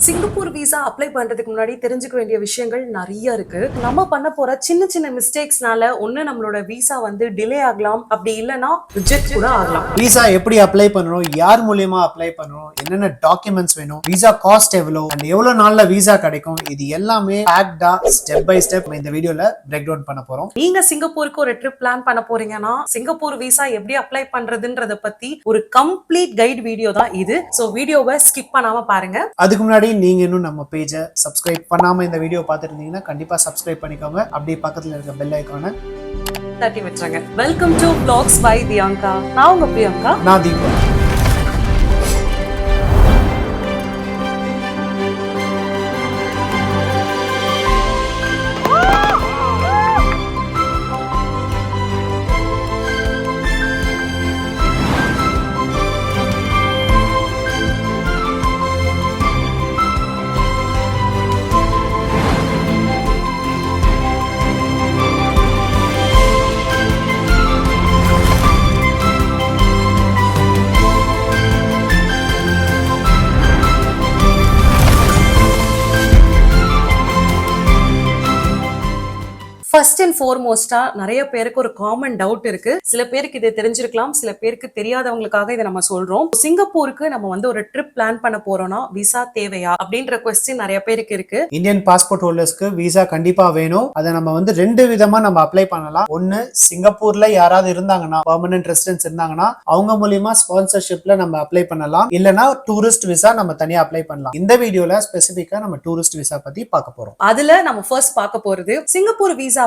Singapore visa apply பண்றதுக்கு முன்னாடி தெரிஞ்சுக்க வேண்டிய விஷயங்கள் நிறைய இருக்கு. நம்ம பண்ண போற சின்ன சின்ன மிஸ்டேக்ஸ்னால ஒண்ணு நம்மளோட விசா வந்து டிலே ஆகலாம், அப்படி இல்லனா ரிஜெக்ட் கூட ஆகலாம். விசா எப்படி அப்ளை பண்ணணும், யார் மூலியமா அப்ளை பண்ணணும், என்னென்ன டாக்குமெண்ட்ஸ் வேணும், விசா காஸ்ட் எவ்வளவு அண்ட் எவ்வளவு நாள்ல விசா கிடைக்கும், இது எல்லாமே பேக்டா ஸ்டெப் பை ஸ்டெப் இந்த வீடியோல பிரேக் டவுன் பண்ண போறோம். நீங்க சிங்கப்பூருக்கு ஒரு ட்ரிப் பிளான் பண்ண போறீங்கன்னா சிங்கப்பூர் விசா எப்படி அப்ளை பண்றதுன்றத பத்தி ஒரு கம்ப்ளீட் கைட் வீடியோ தான் இது. சோ வீடியோவை ஸ்கிப் பண்ணாம பாருங்க. அதுக்கு முன்னாடி நீங்க இன்னும் நம்ம பேஜை சப்ஸ்கிரைப் பண்ணாம இந்த வீடியோ பார்த்துட்டு இருந்தீங்கன்னா கண்டிப்பா சப்ஸ்கிரைப் பண்ணிக்கோங்க. அப்படியே பக்கத்துல இருக்க பெல் ஐகானை தட்டி விட்டுருங்க. Welcome to vlogs by Priyanka. நான் உங்க பிரியங்கா. நான் தீபா. ஃபர்ஸ்ட் அண்ட் ஃபார்மோஸ்டா நிறைய பேருக்கு ஒரு காமன் டவுட் இருக்கு. சில பேருக்கு இது தெரிஞ்சிருக்கலாம், சில பேருக்கு தெரியாதவங்களுக்காக இதை நம்ம சொல்றோம். சிங்கப்பூருக்கு நம்ம வந்து ஒரு ட்ரிப் பிளான் பண்ண போறோம்னா விசா தேவையா அப்படின்ற கொஸ்டின் நிறைய பேருக்கு இருக்கு. இந்தியன் பாஸ்போர்ட் ஹோல்டர்ஸ்க்கு விசா கண்டிப்பா வேணும். அதை நம்ம வந்து ரெண்டு விதமா நம்ம அப்ளை பண்ணலாம். ஒன்னு, சிங்கப்பூர்ல யாராவது இருந்தாங்கன்னா, பெர்மனன்ட் ரெசிடென்ட்ஸ் இருந்தாங்கன்னா அவங்க மூலியமா ஸ்பான்சர்ஷிப்ல நம்ம அப்ளை பண்ணலாம். இல்லனா டூரிஸ்ட் விசா நம்ம தனியா அப்ளை பண்ணலாம். இந்த வீடியோல ஸ்பெசிபிக்கா நம்ம டூரிஸ்ட் விசா பத்தி பார்க்க போறோம். அதுல நம்ம ஃபர்ஸ்ட் பார்க்க போறது சிங்கப்பூர் விசா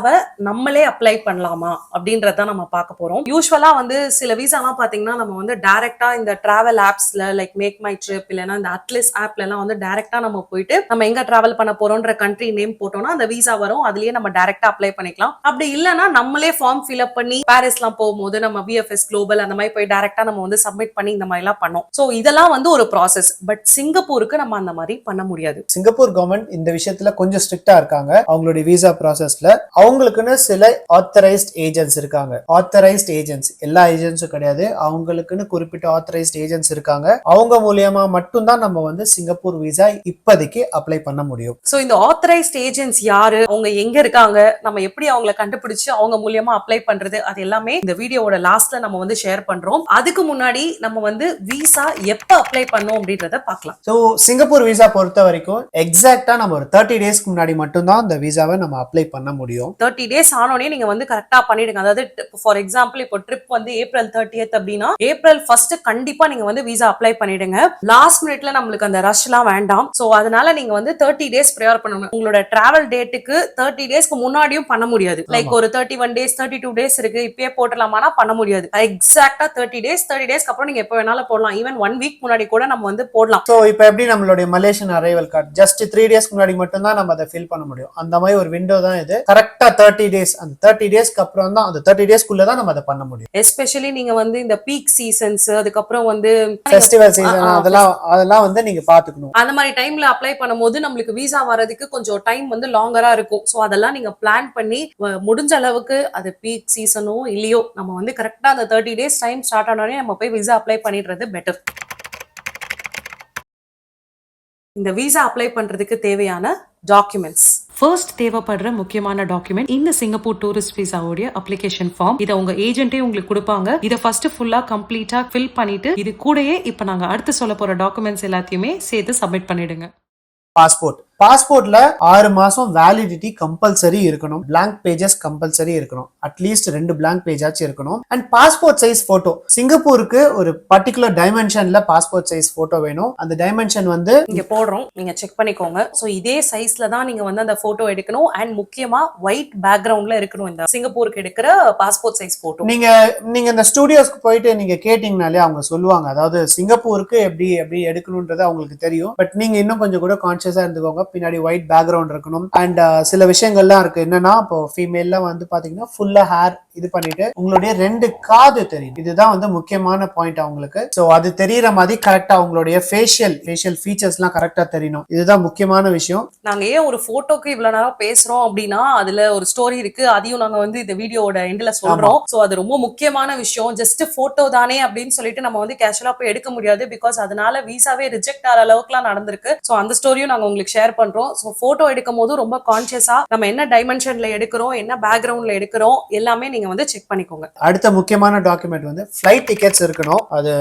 நம்மளே அப்ளை பண்ணலாமா அப்படின்றத நம்ம பார்க்க போறோம். யூசுவலா வந்து சில விசாலாம் பாத்தீங்கன்னா நம்ம வந்து டைரக்டா இந்த டிராவல் ஆப்ஸ்ல லைக் மேக் மை ட்ரிப் இல்லனா இந்த அட்லஸ் ஆப்ல எல்லாம் வந்து டைரக்டா நம்ம போயிட்டு நம்ம எங்க டிராவல் பண்ண போறோம்ன்ற கண்ட்ரி நேம் போட்டோம்னா அந்த விசா வரும். அதுலயே நம்ம டைரக்டா அப்ளை பண்ணிக்கலாம். அப்படி இல்லனா நம்மளே ஃபார்ம் ஃபில் அப் பண்ணி பாரிஸ்லாம் போகும்போது நம்ம விஎஃப்எஸ் குளோபல் அந்த மாதிரி போய் டைரக்டா நம்ம வந்து சப்மிட் பண்ணி இந்த மாதிரி எல்லாம் பண்ணோம். சோ இதெல்லாம் வந்து ஒரு ப்ராசஸ். பட் சிங்கப்பூருக்கு நம்ம அந்த மாதிரி பண்ண முடியாது. சிங்கப்பூர் கவர்மெண்ட் இந்த விஷயத்துல கொஞ்சம் ஸ்ட்ரிக்டா இருக்காங்க. அவங்களுடைய விசா ப்ராசஸ்ல அவங்களுக்குன்னு சில ஆத்தரைஸ்ட் ஏஜென்ட்ஸ் இருக்காங்க. ஆத்தரைஸ்ட் ஏஜென்ட்ஸ் எல்லா ஏஜென்ட்ஸும் கிடையாது, அவங்களுக்குன்னு குறிப்பிட்ட ஆத்தரைஸ்ட் ஏஜென்ட்ஸ் இருக்காங்க. அவங்க மூலியமா மட்டும்தான் நம்ம வந்து சிங்கப்பூர் விசா இப்போதைக்கு அப்ளை பண்ண முடியும். சோ இந்த ஆத்தரைஸ்ட் ஏஜென்ட்ஸ் யாரு, அவங்க எங்க இருக்காங்க, நம்ம எப்படி அவங்களை கண்டுபிடிச்சு அவங்க மூலியமா அப்ளை பண்றது, அது எல்லாமே இந்த வீடியோவோட லாஸ்ட்ல நம்ம வந்து ஷேர் பண்றோம். அதுக்கு முன்னாடி நம்ம வந்து விசா எப்ப அப்ளை பண்ணோம் அப்படின்றத பார்க்கலாம். சோ சிங்கப்பூர் விசா பொறுத்த வரைக்கும் எக்ஸாக்டா நம்ம ஒரு 30 டேஸ்க்கு முன்னாடி மட்டும்தான் இந்த விசாவை நம்ம அப்ளை பண்ண முடியும். 30 டேஸ் ஆனோடனே நீங்க வந்து கரெக்டா பண்ணிடுங்க. அதாவது ஃபார் எக்ஸாம்பிள் இப்போ ட்ரிப் வந்து ஏப்ரல் 30th அப்படின்னா ஏப்ரல் 1 கண்டிப்பா நீங்க வந்து விசா அப்ளை பண்ணிடுங்க. லாஸ்ட் மினிட்ல நம்மளுக்கு அந்த ரஷ் எல்லாம் வேண்டாம். சோ அதனால நீங்க வந்து 30 டேஸ் ப்ரையர் பண்ணணும். உங்களோட டிராவல் டேட்டுக்கு 30 டேஸ்க்கு முன்னாடியும் பண்ண முடியாது. லைக் ஒரு 31 டேஸ் 32 டேஸ் இருக்கு இப்பயே போட்டலாமானா பண்ண முடியாது. எக்ஸாக்டா 30 டேஸ்க்கு அப்புறம் நீங்க எப்ப வேணாலும் போடலாம். ஈவன் 1 வீக் முன்னாடி கூட நம்ம வந்து போடலாம். சோ இப்போ எப்படி நம்மளுடைய மலேசியன் அரைவல் கார்டு ஜஸ்ட் 3 டேஸ்க்கு முன்னாடி மட்டும் தான் நம்ம அதை ஃபில் பண்ண முடியும். அந்த மாதிரி ஒரு விண்டோ தான் இது. கரெக்டா 30 டேஸ், அந்த 30 டேஸ்க்கு அப்புறம் தான், அந்த 30 டேஸ்க்குள்ள தான் நம்ம அதை பண்ண முடியும். எஸ்பெஷலி நீங்க வந்து இந்த பீக் சீசன்ஸ், அதுக்கப்புறம் வந்து ஃபெஸ்டிவல் சீசன், அதெல்லாம் வந்து நீங்க பாத்துக்கணும். அந்த மாதிரி டைம்ல அப்ளை பண்ணும்போது நம்மளுக்கு விசா வரதுக்கு கொஞ்சம் டைம் வந்து லாங்கரா இருக்கும். சோ அதெல்லாம் நீங்க பிளான் பண்ணி முடிஞ்ச அளவுக்கு அது பீக் சீசனோ இல்லையோ நம்ம வந்து கரெக்டா அந்த 30 டேஸ் டைம் ஸ்டார்ட் ஆனோடனே நம்ம போய் விசா அப்ளை பண்ணிடுறது பெட்டர். இந்த விசா அப்ளை பண்றதுக்கு தேவையான டாக்குமெண்ட்ஸ். ஃபர்ஸ்ட் தேவைப்படுற முக்கியமான டாக்குமெண்ட் இந்த சிங்கப்பூர் டூரிஸ்ட் விசாவோட அப்ளிகேஷன் ஃபார்ம். இதை உங்க ஏஜென்ட்டே உங்களுக்கு கொடுப்பாங்க. இதை ஃபர்ஸ்ட் ஃபுல்லா கம்ப்ளீட்டா ஃபில் பண்ணிட்டு இது கூடயே இப்ப நாங்க அடுத்து சொல்ல போற டாக்குமெண்ட்ஸ் எல்லாத்தையுமே சேர்த்து சப்மிட் பண்ணிடுங்க. பாஸ்போர்ட்ல 6 மாசம் வேலிடிட்டி கம்பல்சரி இருக்கணும். பிளாங்க் பேஜஸ் கம்பல்சரி இருக்கணும். அட்லீஸ்ட் 2 பிளாங்க் பேஜ் ஆச்சு இருக்கணும். And passport size photo. சிங்கப்பூருக்கு ஒரு பர்டிகுலர் டைமென்ஷன்ல பாஸ்போர்ட் சைஸ் போட்டோ வேணும். அந்த டைமென்ஷன் வந்து இங்க போடுறோம், நீங்க செக் பண்ணிக்கோங்க. சோ இதே சைஸ்ல தான் நீங்க வந்து அந்த போட்டோ எடுக்கணும். அண்ட் முக்கியமா ஒயிட் பேக்ரவுண்ட்ல இருக்கணும் இந்த சிங்கப்பூருக்கு எடுக்கிற பாஸ்போர்ட் சைஸ் போட்டோ. நீங்க இந்த ஸ்டுடியோஸ்க்கு போயிட்டு நீங்க கேட்டீங்கனாலே அவங்க சொல்லுவாங்க. அதாவது சிங்கப்பூருக்கு எப்படி எடுக்கணும்ன்றது அவங்களுக்கு தெரியும். பட் நீங்க இன்னும் கொஞ்சம் கூட கான்சியஸா இருந்துக்கோங்க. பின்னாடி ஒயிட் பேக்ரவுண்ட் இருக்கணும் அண்ட் சில விஷயங்கள்லாம் இருக்கு. என்னன்னா இப்போ ஃபீமேல்லாம் வந்து பாத்தீங்கன்னா ஃபுல்லா ஹேர் இது பண்ணிட்டு உங்களுடைய 2 காது தெரியும். இதுதான் வந்து முக்கியமான பாயிண்ட் அவங்களுக்கு. சோ அது தெரியற மாதிரி கரெக்டா உங்களுடைய ஃபேஷியல் ஃபீச்சர்ஸ் எல்லாம் கரெக்டா தெரியணும். இதுதான் முக்கியமான விஷயம். நாங்க ஏன் ஒரு போட்டோக்கு இவ்வளவு நேரம் பேசுறோம் அப்படின்னா அதுல ஒரு ஸ்டோரி இருக்கு. அதையும் நாங்க வந்து இந்த வீடியோட எண்ட்ல சொல்றோம். சோ அது ரொம்ப முக்கியமான விஷயம். ஜஸ்ட் போட்டோ தானே அப்படின்னு சொல்லிட்டு நம்ம வந்து கேஷுவலா போய் எடுக்க முடியாது. பிகாஸ் அதனால விசாவே ரிஜெக்ட் ஆகிற அளவுக்குலாம் நடந்திருக்கு. சோ அந்த ஸ்டோரியும் நாங்க உங்களுக்கு ஷேர் பண்றோம். சோ போட்டோ எடுக்கும் போது ரொம்ப கான்சியஸா நம்ம என்ன டைமென்ஷன்ல எடுக்கிறோம், என்ன பேக்ரவுண்ட்ல எடுக்கிறோம் எல்லாமே நீங்க வந்து செக் பண்ணிக்கோங்க. அடுத்த முக்கியமான டாக்குமெண்ட் வந்து ஃபிளைட் டிக்கெட்ஸ் இருக்கணும். அது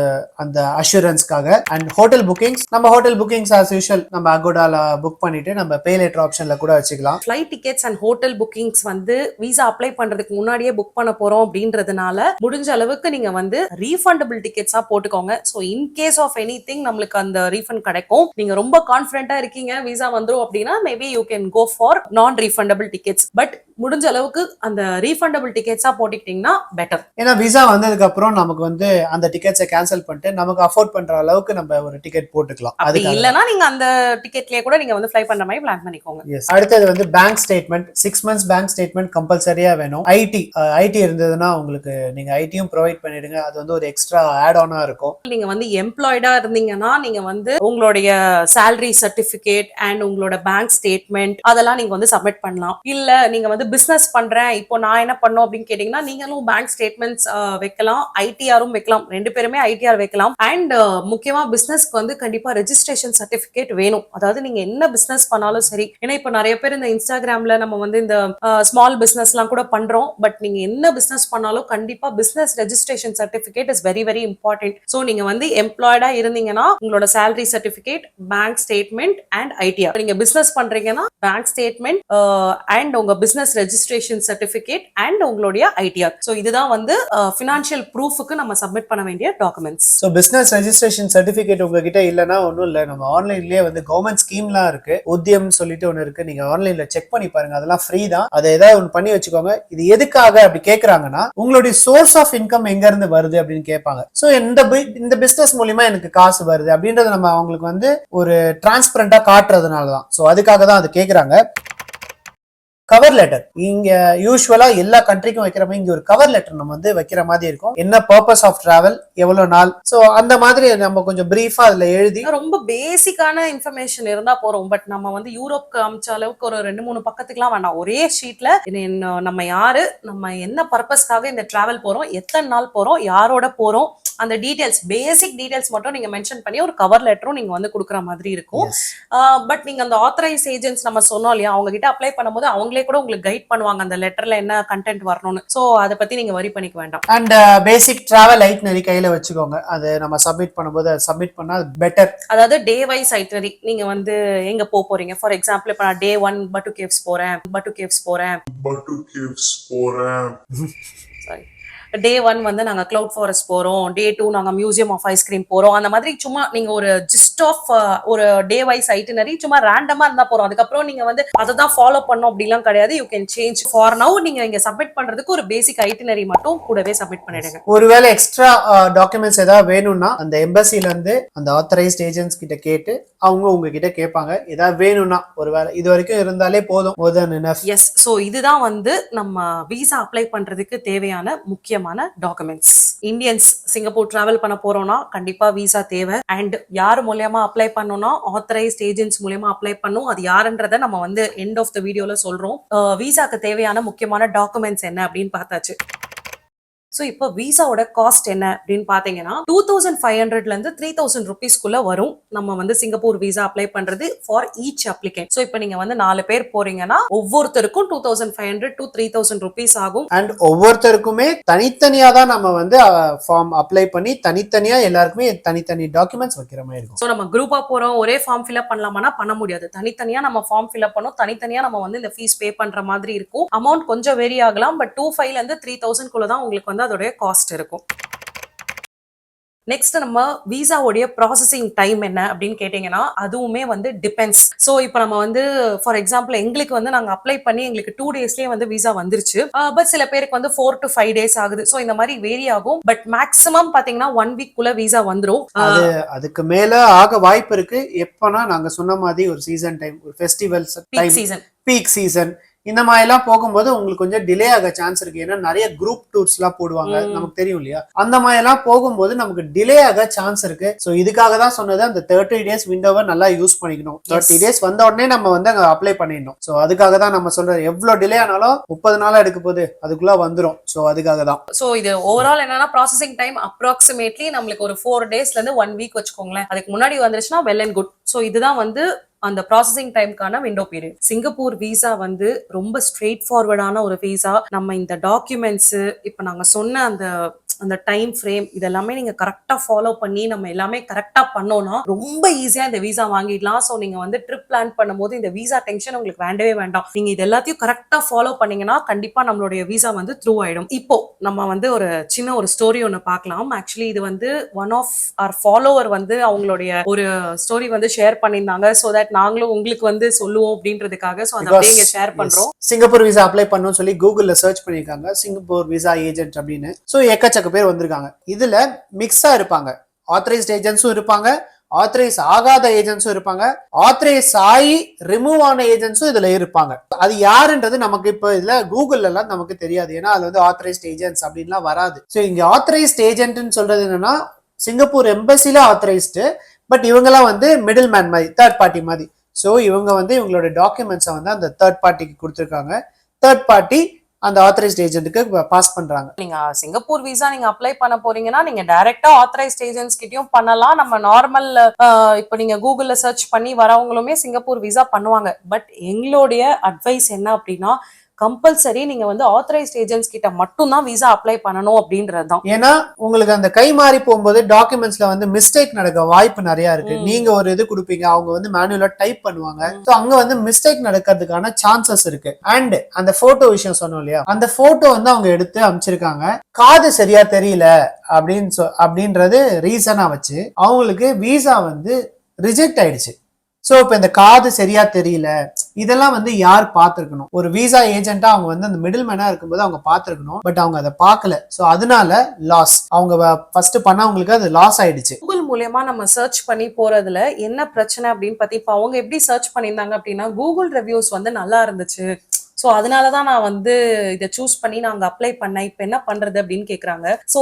அந்த அஷூரன்ஸ்க்காக. And hotel bookings. நம்ம ஹோட்டல் புக்கிங்ஸ் ஆஸ் யூஷுவல் நம்ம அகோடால புக் பண்ணிட்டு நம்ம பே லேட்டர் ஆப்ஷன்ல கூட வச்சுக்கலாம். Flight tickets and hotel bookings வந்து விசா அப்ளை பண்றதுக்கு முன்னாடியே புக் பண்ண போறோம் அப்படின்றதுனால முடிஞ்ச அளவுக்கு நீங்க வந்து ரீஃபண்டபிள் டிக்கெட்ஸா போட்டுக்கோங்க. So in case of anything நம்மளுக்கு அந்த ரீஃபண்ட் கிடைக்கும். நீங்க ரொம்ப கான்ஃபிடென்ட்டா இருக்கீங்க விசா வந்துரும் அப்படின்னா maybe you can go for non refundable tickets. But முடிஞ்ச அளவுக்கு அந்த ரீஃபண்டபிள் டிக்கெட்ஸா போட்டுக்கிட்டீங்கன்னா பெட்டர். ஏன்னா விசா வந்ததுக்கு அப்புறம் நமக்கு வந்து அந்த டிக்கெட்ஸை கேன்சல் பண்ணிட்டு நமக்கு அஃபோர்ட் பண்ற அளவுக்கு நம்ம ஒரு டிக்கெட் போட்டுக்கலாம். அது இல்லனா நீங்க அந்த டிக்கெட்லயே கூட நீங்க வந்து ஃப்ளை பண்ற மாதிரி பிளான் பண்ணிக்கோங்க. எஸ். அடுத்தது வந்து bank statement. 6 months bank statement கம்பல்சரியா வேணும். ஐடி இருந்ததுன்னா உங்களுக்கு நீங்க ஐடியும் ப்ரொவைட் பண்ணிடுங்க. அது வந்து ஒரு எக்ஸ்ட்ரா ஆட் ஆனா இருக்கும். நீங்க வந்து எம்ப்ளாய்டா இருந்தீங்கன்னா நீங்க வந்து உங்களுடைய salary சர்டிபிகேட் அண்ட் உங்களோட பேங்க் ஸ்டேட்மெண்ட் அதெல்லாம் நீங்க வந்து சப்மிட் பண்ணலாம். இல்ல நீங்க வந்து பிசினஸ் பண்றேன் இப்போ நான் என்ன பண்ணோம் அப்படின்னு கேட்டீங்கன்னா நீங்களும் பேங்க் ஸ்டேட்மெண்ட்ஸ் வைக்கலாம், ஐடிஆரும் வைக்கலாம். 2 பேருமே ஐடிஆர் வைக்கலாம். அண்ட் முக்கியமா பிசினஸ்க்கு வந்து கண்டிப்பா ரெஜிஸ்ட்ரேஷன் சர்டிபிகேட் வேணும். அதாவது நீங்க என்ன பிசினஸ் பண்ணாலும் சரி. ஏன்னா இப்போ நிறைய பேர் இந்த இன்ஸ்டாகிராம்ல நம்ம வந்து இந்த ஸ்மால் பிசினஸ் எல்லாம் கூட பண்றோம். பட் நீங்க என்ன பிசினஸ் பண்ணாலும் கண்டிப்பா business registration certificate is very very important. So நீங்க வந்து எம்ப்ளாய்டா இருந்தீங்கன்னா உங்களோட salary certificate, bank statement and ITR. நீங்க பிசினஸ் பண்றீங்கன்னா பேங்க் ஸ்டேட்மெண்ட் அண்ட் உங்க பிசினஸ் ரெஜிஸ்ட்ரேஷன் சர்டிபிகேட் அண்ட் உங்களுடைய ஐடிஆர். சோ இதுதான் வந்து ஃபினான்ஷியல் ப்ரூஃப்க்கு நம்ம சப்மிட் பண்ண வேண்டிய documents. So business registration certificate உங்ககிட்ட இல்லைன்னா ஒன்றும் இல்லை. நம்ம ஆன்லைன்லேயே வந்து கவர்மெண்ட் ஸ்கீம்லாம் இருக்கு. உத்தியம் சொல்லிட்டு ஒன்று இருக்கு. நீங்க ஆன்லைன்ல செக் பண்ணி பாருங்க. அதெல்லாம் ஃப்ரீ தான். அதை ஏதாவது ஒன்று பண்ணி வச்சுக்கோங்க. இது எதுக்காக அப்படி கேட்கறாங்கன்னா உங்களுடைய சோர்ஸ் ஆஃப் இன்கம் எங்க இருந்து வருது அப்படின்னு கேட்பாங்க. ஸோ இந்த பிசினஸ் மூலியமா எனக்கு காசு வருது அப்படின்றத நம்ம அவங்களுக்கு வந்து ஒரு டிரான்ஸ்பரண்டா காட்டுறதுனால தான். ஸோ அதுக்காக தான் அது கேட்கறாங்க. கவர் லெட்டர் இங்க யூஸ்வலா எல்லா கண்ட்ரிக்கும் வைக்கிற மாதிரி இங்க ஒரு கவர் லெட்டர் நம்ம வந்து வைக்கிற மாதிரி இருக்கும். என்ன பர்பஸ் ஆஃப் டிராவல், எவ்வளவு நாள், சோ அந்த மாதிரி நம்ம கொஞ்சம் பிரீஃபா அதுல எழுதி ரொம்ப பேசிக்கான இன்ஃபர்மேஷன் இருந்தா போறோம். பட் நம்ம வந்து யூரோப்க்கு அமிச்ச அளவுக்கு ஒரு 2-3 பக்கத்துக்குலாம் வேண்டாம். ஒரே ஷீட்ல நம்ம யாரு, நம்ம என்ன பர்பஸ்க்காக இந்த டிராவல் போறோம், எத்தனை நாள் போறோம், யாரோட போறோம், அந்த டீடைல்ஸ் பேசிக் டீடைல்ஸ் மட்டும் நீங்க மென்ஷன் பண்ணி ஒரு கவர் லெட்டரும் நீங்க வந்து கொடுக்குற மாதிரி இருக்கும். பட் நீங்க அந்த ஆத்தரைஸ் ஏஜென்ட்ஸ் நம்ம சொன்னோம் இல்லையா, அவங்க கிட்ட அப்ளை பண்ணும்போது அவங்களே கூட உங்களுக்கு கைட் பண்ணுவாங்க அந்த லெட்டர்ல என்ன கண்டென்ட் வரணும்னு. சோ அதை பத்தி நீங்க வரி பண்ணிக்க வேண்டாம். அண்ட் பேசிக் டிராவல் ஐட்னரி கையில வச்சுக்கோங்க. அது நம்ம சப்மிட் பண்ணும்போது சப்மிட் பண்ணா பெட்டர். அதாவது டே வைஸ் ஐட்னரி நீங்க வந்து எங்க போறீங்க. ஃபார் எக்ஸாம்பிள் இப்ப நான் டே 1 பட்டு கேவ்ஸ் போறேன் சாரி டே 1 வந்து நாங்க கிளவுட் ஃபாரஸ்ட் போறோம், டே 2 நாங்க மியூசியம் ஆஃப் ஐஸ்கிரீம் போறோம். அந்த மாதிரி சும்மா நீங்க ஒரு ஜிஸ்ட் ஆஃப் ஒரு டே வைஸ் ஐட்டினரி சும்மா ரேண்டமா இருந்தா போறோம். அதுக்கப்புறம் நீங்க வந்து அதை தான் ஃபாலோ பண்ணோம் அப்படிலாம் கிடையாது. You can change. For now நீங்க இங்க சப்மிட் பண்றதுக்கு ஒரு பேசிக் ஐட்டினரி மட்டும் கூடவே சப்மிட் பண்ணிடுங்க. ஒருவேளை எக்ஸ்ட்ரா டாக்குமெண்ட்ஸ் ஏதாவது வேணும்னா அந்த எம்பசில இருந்து அந்த ஆத்தரைஸ்ட் ஏஜென்ட்ஸ் கிட்ட கேட்டு அவங்க உங்ககிட்ட கேட்பாங்க. ஏதாவது வேணும்னா ஒருவேளை இது வரைக்கும் இருந்தாலே போதும். எஸ். சோ இதுதான் வந்து நம்ம விசா அப்ளை பண்றதுக்கு தேவையான முக்கியமான டாக்குமெண்ட்ஸ். இந்தியன்ஸ் சிங்கப்பூர் டிராவல் பண்ண போறோம்னா கண்டிப்பா விசா தேவை. அண்ட் யார் மூலமா அப்ளை பண்ணோம்னா ஆத்தரைஸ்ட் ஏஜென்ட்ஸ் மூலமா அப்ளை பண்ணும். அது யாருன்றதை நம்ம வந்து எண்ட் ஆஃப் த வீடியோல சொல்றோம். விசாக்கு தேவையான முக்கியமான டாக்குமெண்ட்ஸ் என்ன அப்படின்னு பார்த்தாச்சு. சோ இப்போ விசாவோட காஸ்ட் என்ன அப்படின்னு பாத்தீங்கன்னா 2500 இருந்து 3000 rupeesக்குள்ள வரும். நம்ம வந்து சிங்கப்பூர் விசா அப்ளை பண்றது ஃபார் ஈச் அப்ளிகன்ட். சோ இப்போ நீங்க வந்து 4 பேர் போறீங்கன்னா ஒவ்வொருத்தருக்கும் 2500 to 3000 rupees ஆகும். அண்ட் ஒவ்வொருத்தருக்குமே தனித்தனியா தான் நம்ம வந்து ஃபார்ம் அப்ளை பண்ணி தனித்தனியா எல்லாருக்குமே தனித்தனி டாக்குமெண்ட்ஸ் வைக்கிற மாதிரி இருக்கும். சோ நம்ம குரூப்பா போறோம், ஒரே ஃபார்ம் ஃபில் அப் பண்ணலாமானா பண்ண முடியாது. தனித்தனியா நம்ம ஃபார்ம் ஃபில் அப் பண்ணோம், தனித்தனியா நம்ம வந்து இந்த ஃபீஸ் பே பண்ற மாதிரி இருக்கும். அமௌண்ட் கொஞ்சம் வேரி ஆகலாம். பட் 2500 இருந்து 3000 குள்ள தான் உங்களுக்கு வந்து அதோட காஸ்ட் இருக்கும். நெக்ஸ்ட் நம்ம விசாவுடைய ப்ராசஸிங் டைம் என்ன அப்படின்னு கேட்டீங்கன்னா அதுவுமே வந்து டிபெண்ட்ஸ். ஸோ இப்போ நம்ம வந்து ஃபார் எக்ஸாம்பிள் எங்களுக்கு வந்து நாங்கள் அப்ளை பண்ணி எங்களுக்கு 2 டேஸ்லேயே வந்து விசா வந்துருச்சு. பட் சில பேருக்கு வந்து 4 to 5 days ஆகுது. ஸோ இந்த மாதிரி வேரி ஆகும். பட் மேக்ஸிமம் பார்த்தீங்கன்னா 1 week குள்ள விசா வந்துடும். அதுக்கு மேல ஆக வாய்ப்பு இருக்கு. எப்பனா நாங்க சொன்ன மாதிரி ஒரு சீசன் டைம், ஒரு ஃபெஸ்டிவல்ஸ் டைம், பீக் சீசன் இந்த மாதிரி எல்லாம் போகும்போது உங்களுக்கு கொஞ்சம் டிலே ஆக சான்ஸ் இருக்கு. ஏன்னா நிறைய குரூப் டூர்ஸ் எல்லாம் போடுவாங்க, நமக்கு தெரியும் இல்லையா? அந்த மாதிரி எல்லாம் போகும்போது நமக்கு டிலே ஆக சான்ஸ் இருக்கு. சோ இதுக்காக தான் சொன்னது அந்த 30 days விண்டோவை நல்லா யூஸ் பண்ணிக்கணும். 30 days வந்த உடனே நம்ம வந்து அங்க அப்ளை பண்ணிடணும். சோ அதுக்காக தான் நம்ம சொல்றது, எவ்வளவு டிலே ஆனாலும் 30 நாளா எடுக்க போகுது, அதுக்குள்ள வந்துடும். சோ அதுக்காக தான். சோ இது ஓவரால் என்னன்னா ப்ராசஸிங் டைம் அப்ராக்சிமேட்லி நம்மளுக்கு ஒரு 4 daysல இருந்து 1 week வச்சுக்கோங்களேன். அதுக்கு முன்னாடி வந்துருச்சுன்னா வெல் அண்ட் குட். சோ இதுதான் வந்து அந்த ப்ராசஸிங் டைம்க்கான விண்டோ பீரியட். சிங்கப்பூர் விசா வந்து ரொம்ப ஸ்ட்ரெயிட் ஃபார்வர்டான ஒரு விசா. நம்ம இந்த டாக்குமெண்ட்ஸ் இப்ப நாங்க சொன்ன அந்த டைம் ஃப்ரேம் இதெல்லாமே நீங்க கரெக்டா ஃபாலோ பண்ணி நம்ம எல்லாமே கரெக்டா பண்ணோம்னா ரொம்ப ஈஸியா இந்த விசா வாங்கிடலாம். ஸோ நீங்க வந்து ட்ரிப் பிளான் பண்ணும்போது இந்த விசா டென்ஷன் உங்களுக்கு வேண்டவே வேண்டாம். நீங்க இது எல்லாத்தையும் கரெக்டா ஃபாலோ பண்ணீங்கன்னா கண்டிப்பா நம்மளுடைய விசா வந்து த்ரூ ஆயிடும். இப்போ நம்ம வந்து ஒரு சின்ன ஒரு ஸ்டோரி ஒன்று பார்க்கலாம். ஆக்சுவலி இது வந்து ஒன் ஆஃப் அவர் ஃபாலோவர் வந்து அவங்களுடைய ஒரு ஸ்டோரி வந்து ஷேர் பண்ணியிருந்தாங்க. ஸோ தட் நாங்களும் உங்களுக்கு வந்து சொல்லுவோம் அப்படின்றதுக்காக ஸோ அதை அப்படியே இங்க ஷேர் பண்றோம். சிங்கப்பூர் விசா அப்ளை பண்ணணும்னு சொல்லி கூகுள்ல சர்ச் பண்ணிருக்காங்க, சிங்கப்பூர் விசா ஏஜென்ட் அப்படின்னு. ஸோ எக்கச்சக்க பேர் வந்திருக்காங்க. இதுல மிக்ஸா இருப்பாங்க. ஆத்தரைஸ்ட் ஏஜென்ட்ஸும் இருப்பாங்க, ஆத்தரைஸ் ஆகாத ஏஜென்ட்ஸும் இருப்பாங்க, ஆத்தரைஸ் ஆகி ரிமூவ் ஆன ஏஜென்ட்ஸும் இதுல இருப்பாங்க. அது யாருன்றது நமக்கு இப்ப இதுல கூகுள்ல எல்லாம் நமக்கு தெரியாது. ஏன்னா அது வந்து ஆத்தரைஸ்ட் ஏஜென்ட்ஸ் அப்படின்லாம் வராது. ஸோ இங்க ஆத்தரைஸ்ட் ஏஜென்ட்னு சொல்றது என்னன்னா சிங்கப்பூர் எம்பசில ஆத்தரைஸ்டு, பட் இவங்கெல்லாம் வந்து மிடில் மேன் மாதிரி, தேர்ட் பார்ட்டி மாதிரி. ஸோ இவங்க வந்து இவங்களோட டாக்குமெண்ட்ஸை வந்து அந்த தேர்ட் பார்ட்டிக்கு கொடுத்துருக்காங்க. தேர்ட் பார்ட்டி அந்த ஆத்தரைஸ்ட் ஏஜென்ட்டுக்கு பாஸ் பண்றாங்க. நீங்க சிங்கப்பூர் விசா நீங்க அப்ளை பண்ண போறீங்கன்னா நீங்க டைரக்டா ஆத்தரைஸ்ட் ஏஜென்ட்ஸ் கிட்டயும் பண்ணலாம். நம்ம நார்மல் இப்போ நீங்க கூகுள்ல சர்ச் பண்ணி வரவங்களுமே சிங்கப்பூர் விசா பண்ணுவாங்க. பட் எங்களுடைய அட்வைஸ் என்ன அப்படின்னா கம்பல்சரி நீங்க வந்து ஆத்தரைஸ்ட் ஏஜென்ட்ஸ் கிட்ட மட்டும் தான் விசா அப்ளை பண்ணணும் அப்படின்றது தான். ஏன்னா உங்களுக்கு அந்த கை மாறி போகும்போது டாக்குமெண்ட்ஸ்ல வந்து மிஸ்டேக் நடக்க வாய்ப்பு நிறைய இருக்கு. நீங்க ஒரு இது கொடுப்பீங்க, அவங்க வந்து மேனுவலா டைப் பண்ணுவாங்க. ஸோ அங்க வந்து மிஸ்டேக் நடக்கிறதுக்கான சான்சஸ் இருக்கு. அண்ட் அந்த போட்டோ விஷயம் சொன்னோம் இல்லையா, அந்த போட்டோ வந்து அவங்க எடுத்து அமைச்சிருக்காங்க. காது சரியா தெரியல அப்படின்றது ரீசனா வச்சு அவங்களுக்கு விசா வந்து ரிஜெக்ட் ஆயிடுச்சு. சோ இப்ப இந்த காது சரியா தெரியல, இதெல்லாம் வந்து யார் பார்த்திருக்கணும்? ஒரு விசா ஏஜென்ட்டா அவங்க வந்து அந்த மிடில் மேனா இருக்கும்போது அவங்க பார்த்திருக்கணும். பட் அவங்க அதை பார்க்கல. சோ அதனால லாஸ். அவங்க ஃபர்ஸ்ட் பண்ணவங்களுக்கு அது லாஸ் ஆயிடுச்சு. கூகுள் மூலமா நம்ம சர்ச் பண்ணி போறதுல என்ன பிரச்சனை அப்படின்னு பத்தி இப்ப அவங்க எப்படி சர்ச் பண்ணியிருந்தாங்க அப்படின்னா கூகுள் ரிவ்யூஸ் வந்து நல்லா இருந்துச்சு. ஸோ அதனாலதான் நான் வந்து இதை சூஸ் பண்ணி நாங்க அப்ளை பண்ணேன். இப்போ என்ன பண்றது அப்படின்னு கேக்குறாங்க. ஸோ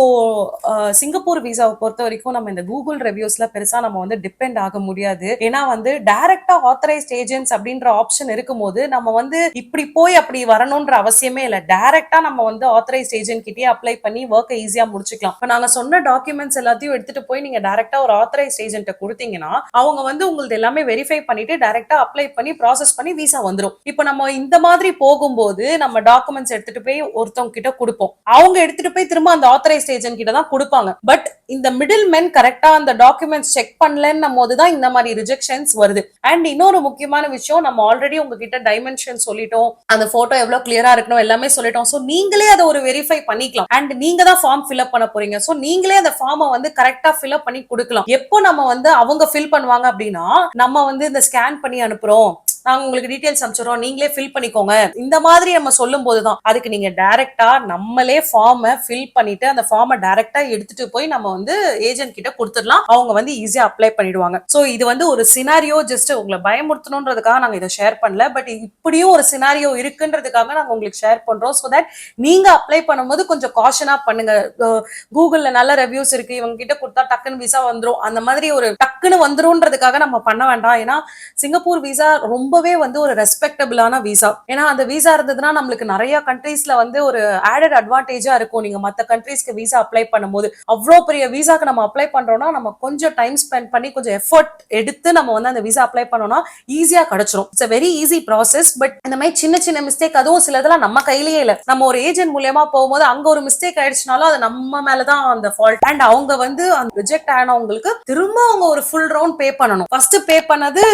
சிங்கப்பூர் விசாவை பொறுத்த வரைக்கும் நம்ம இந்த கூகுள் ரிவ்யூஸ்ல பெருசா நம்ம வந்து டிபெண்ட் ஆக முடியாது. ஏன்னா வந்து டைரக்டா ஆத்தரைஸ்ட் ஏஜென்ட்ஸ் அப்படின்ற ஆப்ஷன் இருக்கும்போது நம்ம வந்து இப்படி போய் அப்படி வரணும்ன்ற அவசியமே இல்லை. டைரக்டா நம்ம வந்து ஆத்தரைஸ்ட் ஏஜென்ட் கிட்டே அப்ளை பண்ணி ஒர்க்கை ஈஸியா முடிச்சுக்கலாம். இப்போ நாங்க சொன்ன டாக்குமெண்ட்ஸ் எல்லாத்தையும் எடுத்துட்டு போய் நீங்க டைரக்டா ஒரு ஆத்தரைஸ்ட் ஏஜென்ட்டை கொடுத்தீங்கன்னா அவங்க வந்து உங்களுக்கு எல்லாமே வெரிஃபை பண்ணிட்டு டைரக்டா அப்ளை பண்ணி ப்ராசஸ் பண்ணி விசா வந்துடும். இப்போ நம்ம இந்த மாதிரி போகும்போது நம்ம டாக்குமெண்ட்ஸ் எடுத்துட்டு போய் ஒருத்தவங்க கிட்ட கொடுப்போம். அவங்க எடுத்துட்டு போய் திரும்ப அந்த ஆத்தரைஸ்ட் ஏஜென்ட் கிட்ட தான் கொடுப்பாங்க. பட் இந்த மிடில் மென் கரெக்டா அந்த டாக்குமெண்ட்ஸ் செக் பண்ணலன்னும் போதுதான் இந்த மாதிரி ரிஜெக்ஷன்ஸ் வருது. அண்ட் இன்னொரு முக்கியமான விஷயம், நம்ம ஆல்ரெடி உங்ககிட்ட டைமென்ஷன் சொல்லிட்டோம், அந்த போட்டோ எவ்வளவு கிளியரா இருக்கணும் எல்லாமே சொல்லிட்டோம். சோ நீங்களே அதை ஒரு வெரிஃபை பண்ணிக்கலாம். அண்ட் நீங்க தான் ஃபார்ம் ஃபில் அப் பண்ண போறீங்க. சோ நீங்களே அந்த ஃபார்மை வந்து கரெக்டா ஃபில் அப் பண்ணி கொடுக்கலாம். எப்போ நம்ம வந்து அவங்க ஃபில் பண்ணுவாங்க அப்படின்னா நம்ம வந்து இந்த ஸ்கேன் பண்ணி அனுப்புறோம், நாங்க உங்களுக்கு டீடைல்ஸ் அனுப்பிச்சிடுறோம், நீங்களே ஃபில் பண்ணிக்கோங்க, இந்த மாதிரி நம்ம சொல்லும் போதுதான். அதுக்கு நீங்க டைரக்டா நம்மளே ஃபார்மை ஃபில் பண்ணிட்டு அந்த ஃபார்மை டைரக்டா எடுத்துட்டு போய் நம்ம வந்து ஏஜென்ட் கிட்ட கொடுத்துடலாம். அவங்க வந்து ஈஸியா அப்ளை பண்ணிடுவாங்க. சோ இது வந்து ஒரு சினாரியோ, ஜஸ்ட் உங்களை பயமுறுத்தணுன்றதுக்காக நாங்க இதை ஷேர் பண்ணல. பட் இப்படியும் ஒரு சினாரியோ இருக்குன்றதுக்காக நாங்க உங்களுக்கு ஷேர் பண்றோம். சோ தட் நீங்க அப்ளை பண்ணும்போது கொஞ்சம் காஷனா பண்ணுங்க. கூகுள்ல நல்ல ரிவ்யூஸ் இருக்கு, இவங்க கிட்ட கொடுத்தா டக்குன்னு விசா வந்துரும், அந்த மாதிரி ஒரு டக்குன்னு வந்துரும்ன்றதுக்காக நம்ம பண்ண வேண்டாம். ஏன்னா சிங்கப்பூர் விசா ரொம்பவே வந்து ஒரு ரெஸ்பெக்டபிளான விசா. ஏன்னா அந்த விசா இருந்ததுன்னா நம்மளுக்கு நிறைய கண்ட்ரீஸ்ல வந்து ஒரு ஆடட் அட்வான்டேஜா இருக்கும். நீங்க மத்த கண்ட்ரீஸ்க்கு விசா அப்ளை பண்ணும்போது அவ்வளோ பெரிய விசாக்கு நம்ம அப்ளை பண்றோம்னா நம்ம கொஞ்சம் டைம் ஸ்பெண்ட் பண்ணி கொஞ்சம் எஃபர்ட் எடுத்து நம்ம வந்து அந்த விசா அப்ளை பண்ணோம்னா ஈஸியா கிடைச்சிரும். It's a very easy process. But இந்த மாதிரி சின்ன சின்ன மிஸ்டேக், அதுவும் சிலதெல்லாம் நம்ம கையிலேயே இல்லை. நம்ம ஒரு ஏஜென்ட் மூலமா போகும்போது அங்க ஒரு மிஸ்டேக் ஆயிடுச்சுனாலும் அது நம்ம மேலதான் அந்த ஃபால்ட். அண்ட் அவங்க வந்து அந்த ரிஜெக்ட் ஆனவங்களுக்கு திரும்ப அவங்க ஒரு ஃபுல் ரவுண்ட் பே பண்ணணும். ஃபர்ஸ்ட் பே பண்ணது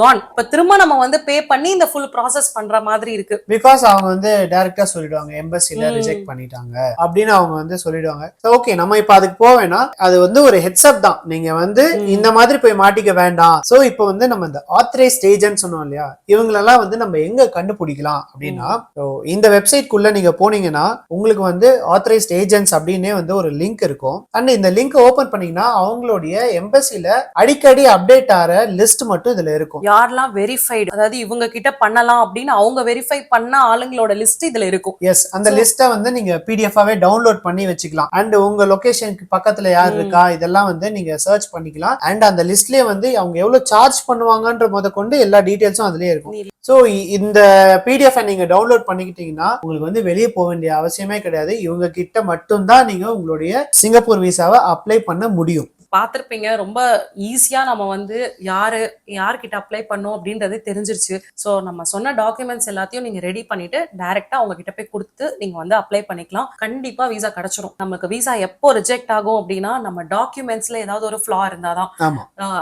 கான். இப்ப திரும்ப நம்ம வந்து பே பண்ணி இந்த ஃபுல் ப்ராசஸ் பண்ற மாதிரி இருக்கு. பிகாஸ் அவங்க வந்து டைரக்டா சொல்லிடுவாங்க எம்பசில ரிஜெக்ட் பண்ணிட்டாங்க அப்படின்னு அவங்க வந்து சொல்லிடுவாங்க. ஓகே, நம்ம இப்ப அதுக்கு போவேனா, அது வந்து ஒரு ஹெட்ஸ்அப் தான். நீங்க வந்து இந்த மாதிரி போய் மாட்டிக்க வேண்டாம். சோ இப்போ வந்து நம்ம இந்த ஆத்தரைஸ்ட் ஏஜென்ட் சொன்னோம் இல்லையா, இவங்களெல்லாம் வந்து நம்ம எங்க கண்டுபிடிக்கலாம் அப்படின்னா, இந்த வெப்சைட் குள்ள நீங்க போனீங்கன்னா உங்களுக்கு வந்து ஆத்தரைஸ்ட் ஏஜென்ட்ஸ் அப்படின்னே வந்து ஒரு லிங்க் இருக்கும். அண்ட் இந்த லிங்க் ஓபன் பண்ணீங்கன்னா அவங்களுடைய எம்பசில அடிக்கடி அப்டேட் ஆற லிஸ்ட் மட்டும் இதுல இருக்கும். யாரெல்லாம் வெரிஃபைடு, அதாவது இவங்க கிட்ட பண்ணலாம் அப்படின்னு அவங்க வெரிஃபை பண்ண ஆளுங்களோட லிஸ்ட் இதுல இருக்கும். எஸ், அந்த லிஸ்ட்டை வந்து நீங்க பிடிஎஃபாவே டவுன்லோட் பண்ணி வச்சுக்கலாம். அண்ட் உங்க லொகேஷனுக்கு பக்கத்துல யார் இருக்கா இதெல்லாம் வந்து நீங்க சர்ச் பண்ணிக்கலாம். அண்ட் அந்த லிஸ்ட்லயே வந்து அவங்க எவ்வளவு சார்ஜ் பண்ணுவாங்கன்ற முத கொண்டு எல்லா டீடைல்ஸும் அதுலயே இருக்கும். சோ இந்த பிடிஎஃப் நீங்க டவுன்லோட் பண்ணிக்கிட்டீங்கன்னா உங்களுக்கு வந்து வெளியே போக வேண்டிய அவசியமே கிடையாது. இவங்க கிட்ட மட்டும்தான் நீங்க உங்களுடைய சிங்கப்பூர் விசாவை அப்ளை பண்ண முடியும். பார்த்திருப்பீங்க, ரொம்ப ஈஸியா நம்ம வந்து யார்கிட்ட அப்ளை பண்ணோம் அப்படின்றது தெரிஞ்சிருச்சு. ஸோ நம்ம சொன்ன டாக்குமெண்ட்ஸ் எல்லாத்தையும் நீங்க ரெடி பண்ணிட்டு டைரக்டா அவங்க கிட்ட போய் கொடுத்து நீங்க வந்து அப்ளை பண்ணிக்கலாம். கண்டிப்பா விசா கிடைச்சிரும். நமக்கு விசா எப்போ ரிஜெக்ட் ஆகும் அப்படின்னா நம்ம டாக்குமெண்ட்ஸ்ல ஏதாவது ஒரு ஃபிளா இருந்தாதான்.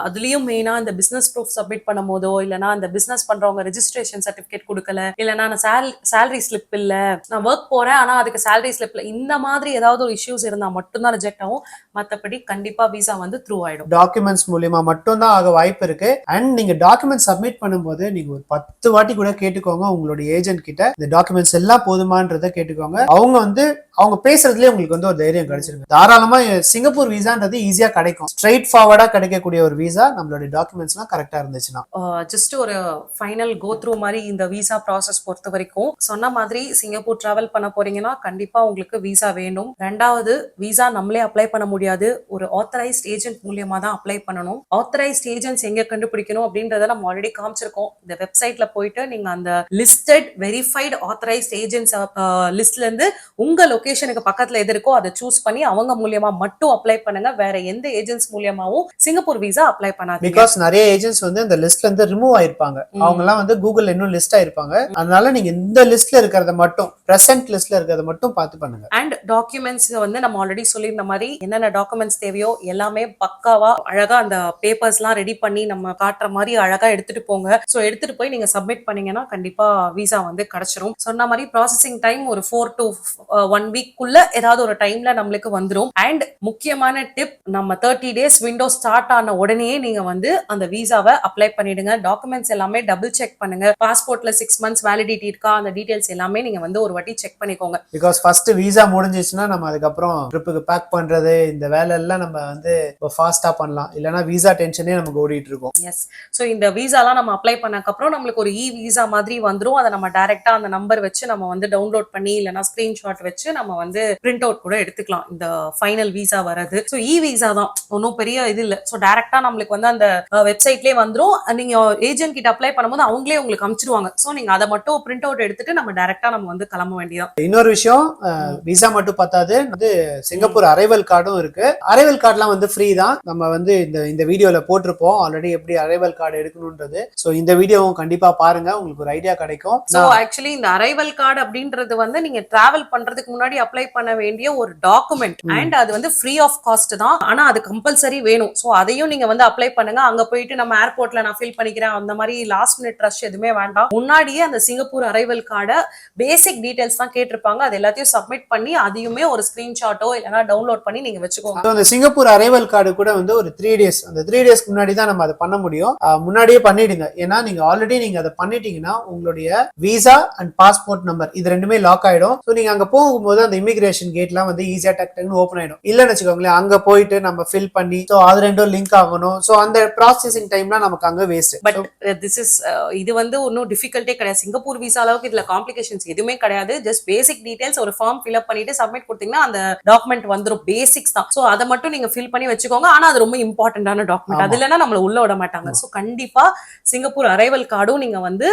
அதுலயும் மெயினா இந்த பிசினஸ் ப்ரூஃப் சப்மிட் பண்ணும் போதோ, இல்லைன்னா இந்த பிசினஸ் பண்றவங்க ரெஜிஸ்ட்ரேஷன் சர்டிபிகேட் கொடுக்கல, இல்லைன்னா நான் சேலரி ஸ்லிப் இல்ல, நான் ஒர்க் போறேன் ஆனா அதுக்கு சேலரி ஸ்லிப் இல்ல, இந்த மாதிரி ஏதாவது ஒரு இஷ்யூஸ் இருந்தா மட்டும்தான் ரிஜெக்ட் ஆகும். மற்றபடி கண்டிப்பா விசா வந்து த்ரூ ஆயிடும். டாக்குமெண்ட்ஸ் மூலமா மட்டும் தான் ஆக வாய்ப்பு இருக்கு. அண்ட் நீங்க டாக்குமெண்ட் சப்மிட் பண்ணும்போது நீங்க ஒரு 10 வாட்டி கூட கேட்டுக்கோங்க உங்களுடைய ஏஜென்ட் கிட்ட, இந்த டாக்குமெண்ட்ஸ் எல்லாம் போதுமான்றதை கேட்டுக்கோங்க. அவங்க வந்து அவங்க பேசுறதுலயே உங்களுக்கு வந்து ஒரு தைரியம் கிடைச்சிருக்கு. தாராளமா சிங்கப்பூர் விசான்றது ஈஸியா கிடைக்கும். ஸ்ட்ரைட் ஃபார்வர்டா கிடைக்கக்கூடிய ஒரு விசா நம்மளுடைய டாக்குமெண்ட்ஸ் எல்லாம் கரெக்டா இருந்துச்சுன்னா. ஜஸ்ட் ஒரு ஃபைனல் கோ த்ரூ மாதிரி இந்த விசா ப்ராசஸ் பொறுத்த வரைக்கும் சொன்ன மாதிரி சிங்கப்பூர் டிராவல் பண்ண போறீங்கன்னா கண்டிப்பா உங்களுக்கு விசா வேணும். ரெண்டாவது, விசா நம்மளே அப்ளை பண்ண முடியாது, ஒரு ஆத்தரைஸ்ட் ஏஜென்ட் மூலியமா தான் அப்ளை பண்ணணும். ஆத்தரைஸ்ட் ஏஜென்ட்ஸ் எங்க கண்டுபிடிக்கணும் அப்படின்றத நம்ம ஆல்ரெடி காமிச்சிருக்கோம். இந்த வெப்சைட்ல போயிட்டு நீங்க அந்த லிஸ்டட் வெரிஃபைடு ஆத்தரைஸ்ட் ஏஜென்ட்ஸ் லிஸ்ட்ல இருந்து உங்க லொகேஷனுக்கு பக்கத்துல எது இருக்கோ அதை சூஸ் பண்ணி அவங்க மூலியமா மட்டும் அப்ளை பண்ணுங்க. வேற எந்த ஏஜென்ட்ஸ் மூலியமாவும் சிங்கப்பூர் விசா அப்ளை பண்ணாதீங்க. பிகாஸ் நிறைய ஏஜென்ட்ஸ் வந்து இந்த லிஸ்ட்ல இருந்து ரிமூவ் ஆயிருப்பாங்க. அவங்க எல்லாம் வந்து கூகுள்ல இன்னும் லிஸ்ட் ஆயிருப்பாங்க. அதனால நீங்க இந்த லிஸ்ட்ல இருக்கிறத மட்டும், பிரசன்ட் லிஸ்ட்ல இருக்கிறத மட்டும் பார்த்து பண்ணுங்க. அண்ட் டாக்குமெண்ட்ஸ் வந்து நம்ம ஆல்ரெடி சொல்லியிருந்த மாதிரி என்னென்ன டாக்குமெண்ட்ஸ் தேவையோ எல்லாமே பக்காவா அழகா அந்த பேப்பர்ஸ் எல்லாம் ரெடி பண்ணி நம்ம காட்டுற மாதிரி அழகா எடுத்துட்டு போங்க. சோ எடுத்துட்டு போய் நீங்க சப்மிட் பண்ணீங்கன்னா கண்டிப்பா விசா வந்து கிடைச்சிரும். சொன்ன மாதிரி ப்ராசஸிங் டைம் ஒரு 4 to 1 week குள்ள ஏதாவது ஒரு டைம்ல நம்மளுக்கு வந்துரும். அண்ட் முக்கியமான டிப், நம்ம 30 days விண்டோ ஸ்டார்ட் ஆன உடனே நீங்க வந்து அந்த விசாவை அப்ளை பண்ணிடுங்க. டாக்குமெண்ட்ஸ் எல்லாமே டபுள் செக் பண்ணுங்க. பாஸ்போர்ட்ல 6 months வேலிடிட்டி இருக்கா, அந்த டீடைல்ஸ் எல்லாமே நீங்க வந்து ஒரு வாட்டி செக் பண்ணிக்கோங்க. பிகாஸ் ஃபர்ஸ்ட் விசா முடிஞ்சிச்சுன்னா நம்ம அதுக்கப்புறம் ட்ரிப்புக்கு பேக் பண்றது இந்த வேலை எல்லாம் நம்ம வந்து ஃபாஸ்டா பண்ணலாம். இல்லைன்னா விசா டென்ஷனே நமக்கு ஓடிட்டு இருக்கும். எஸ், ஸோ இந்த விசாலாம் நம்ம அப்ளை பண்ணக்கப்புறம் நம்மளுக்கு ஒரு விசா மாதிரி வந்துரும். அதை நம்ம டைரக்டா அந்த நம்பர் வச்சு நம்ம வந்து டவுன்லோட் பண்ணி இல்லைன்னா ஸ்கிரீன்ஷாட் வச்சு நம்ம வந்து பிரிண்ட் அவுட் கூட எடுத்துக்கலாம். இந்த ஃபைனல் விசா வரது ஸோ விசா தான், ஒன்றும் பெரிய இது இல்லை. ஸோ டைரக்டா நம்மளுக்கு வந்து அந்த வெப்சைட்லேயே வந்துடும். நீங்க ஏஜென்ட் கிட்ட அப்ளை பண்ணும்போது அவங்களே உங்களுக்கு அனுப்பிச்சிடுவாங்க. ஸோ நீங்க அதை மட்டும் பிரிண்ட் அவுட் எடுத்துட்டு நம்ம டைரக்டா நம்ம வந்து கிளம்ப வேண்டியதான். இன்னொரு விஷயம், விசா மட்டும் பார்த்தாது, வந்து சிங்கப்பூர் அரைவல் கார்டும் இருக்கு. அரைவல் கார்டுலாம் வந்து ஃப்ரீ தான். நம்ம வந்து இந்த வீடியோல போட்டிருப்போம் ஆல்ரெடி எப்படி அரைவல் கார்டு எடுக்கணும்ன்றது. ஸோ இந்த வீடியோவும் கண்டிப்பா பாருங்க, உங்களுக்கு ஒரு ஐடியா கிடைக்கும். ஸோ ஆக்சுவலி இந்த அரைவல் கார்டு அப்படின்றது வந்து நீங்க டிராவல் பண்றதுக்கு முன்னாடி அப்ளை பண்ண வேண்டிய ஒரு டாக்குமெண்ட். அண்ட் அது வந்து ஃப்ரீ ஆஃப் காஸ்ட் தான், ஆனா அது கம்பல்சரி வேணும். ஸோ அதையும் நீங்க வந்து அப்ளை பண்ணுங்க. அங்க போயிட்டு நம்ம ஏர்போர்ட்ல நான் ஃபில் பண்ணிக்கிறேன் அந்த மாதிரி லாஸ்ட் மினிட் ரஷ் எதுவுமே வேண்டாம். முன்னாடியே அந்த சிங்கப்பூர் அரைவல் கார்டை பேசிக் டீடைல்ஸ் தான் கேட்டிருப்பாங்க. அது எல்லாத்தையும் சப்மிட் பண்ணி அதையுமே ஒரு ஸ்கிரீன்ஷாட்டோ இல்லைன்னா டவுன்லோட் பண்ணி நீங்க வச்சுக்கோங்க. அந்த சிங்கப்பூர் அரைவல் கார்டு கூட வந்து ஒரு 3 days, அந்த 3 days முன்னாடி தான் நம்ம அதை பண்ண முடியும். முன்னாடியே பண்ணிடுங்க. ஏன்னா நீங்க ஆல்ரெடி நீங்க அதை பண்ணிட்டீங்கன்னா உங்களுடைய விசா அண்ட் பாஸ்போர்ட் நம்பர் இது ரெண்டுமே லாக் ஆயிடும். ஸோ நீங்க அங்க போகும்போது அந்த இமிகிரேஷன் கேட்லாம் வந்து ஈஸியா டக்குன்னு ஓப்பன் ஆயிடும். இல்லன்னு வச்சுக்கோங்களேன், அங்க போயிட்டு நம்ம ஃபில் பண்ணி ஸோ அது ரெண்டும் லிங்க் ஆகணும். ஸோ அந்த ப்ராசஸிங் டைம்லாம் நமக்கு அங்க வேஸ்ட். பட் திஸ் இஸ் இது வந்து ஒன்றும் டிஃபிகல்ட்டே கிடையாது. சிங்கப்பூர் விசா அளவுக்கு இதுல காம்ப்ளிகேஷன்ஸ் எதுவுமே கிடையாது. ஜஸ்ட் பேசிக் டீடைல்ஸ் ஒரு ஃபார்ம் ஃபில் அப் பண்ணிட்டு சப்மிட் கொடுத்தீங்கன்னா அந்த டாக்குமெண்ட் வந்துடும். பேசிக்ஸ் தான். ஸோ அதை மட்டும் நீங்க ஃபில் பண்ணி வச்சுக்கோங்க. ஆனா அது ரொம்ப இம்பார்ட்டன்டான டாக்குமெண்ட். அது இல்லைன்னா நம்மள உள்ள விட மாட்டாங்க. ஸோ கண்டிப்பா சிங்கப்பூர் அரைவல் கார்டும் நீங்க வந்து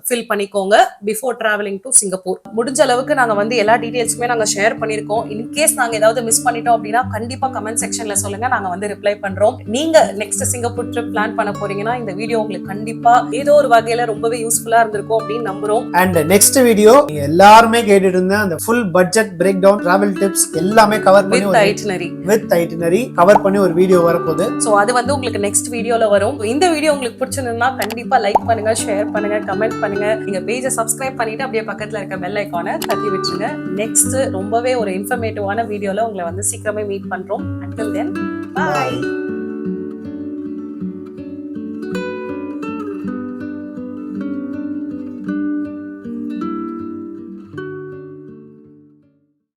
ஃபில் பண்ணிக்கோங்க பிஃபோர் டிராவலிங் டு சிங்கப்பூர். முடிஞ்ச அளவுக்கு நாங்க வந்து எல்லா டீடைல்ஸுமே நாங்க ஷேர் பண்ணிருக்கோம். இன்கேஸ் நாங்க ஏதாவது மிஸ் பண்ணிட்டோம் அப்படின்னா கண்டிப்பா கமெண்ட் செக்ஷன்ல சொல்லுங்க, நாங்க வந்து ரிப்ளை பண்றோம். நீங்க நெக்ஸ்ட் சிங்கப்பூர் ட்ரிப் பிளான் பண்ண போறீங்கன்னா இந்த வீடியோ உங்களுக்கு கண்டிப்பா ஏதோ ஒரு வகையில ரொம்பவே யூஸ்ஃபுல்லா இருந்திருக்கும் அப்படின்னு நம்புறோம். அண்ட் நெக்ஸ்ட் வீடியோ எல்லாருமே கேட்டுட்டு இருந்த அந்த full budget break down travel tips எல்லாமே கவர் பண்ணி வித் ஐட்டினரி கவர் பண்ணி ஒரு வீடியோ வரப்போகுது. சோ அது வந்து உங்களுக்கு நெக்ஸ்ட் வீடியோல வரும். இந்த வீடியோ உங்களுக்கு பிடிச்சிருந்தா கண்டிப்பா லைக் பண்ணுங்க, ஷேர் பண்ணுங்க, கமெண்ட் பண்ணுங்க. நீங்க பேஜை சப்ஸ்கிரைப் பண்ணிட்டு அப்படியே பக்கத்துல இருக்க பெல் ஐகானை தட்டி வச்சுங்க. நெக்ஸ்ட் ரொம்பவே ஒரு இன்ஃபர்மேட்டிவான வீடியோல உங்களை வந்து சீக்கிரமே மீட் பண்றோம். Until then, bye.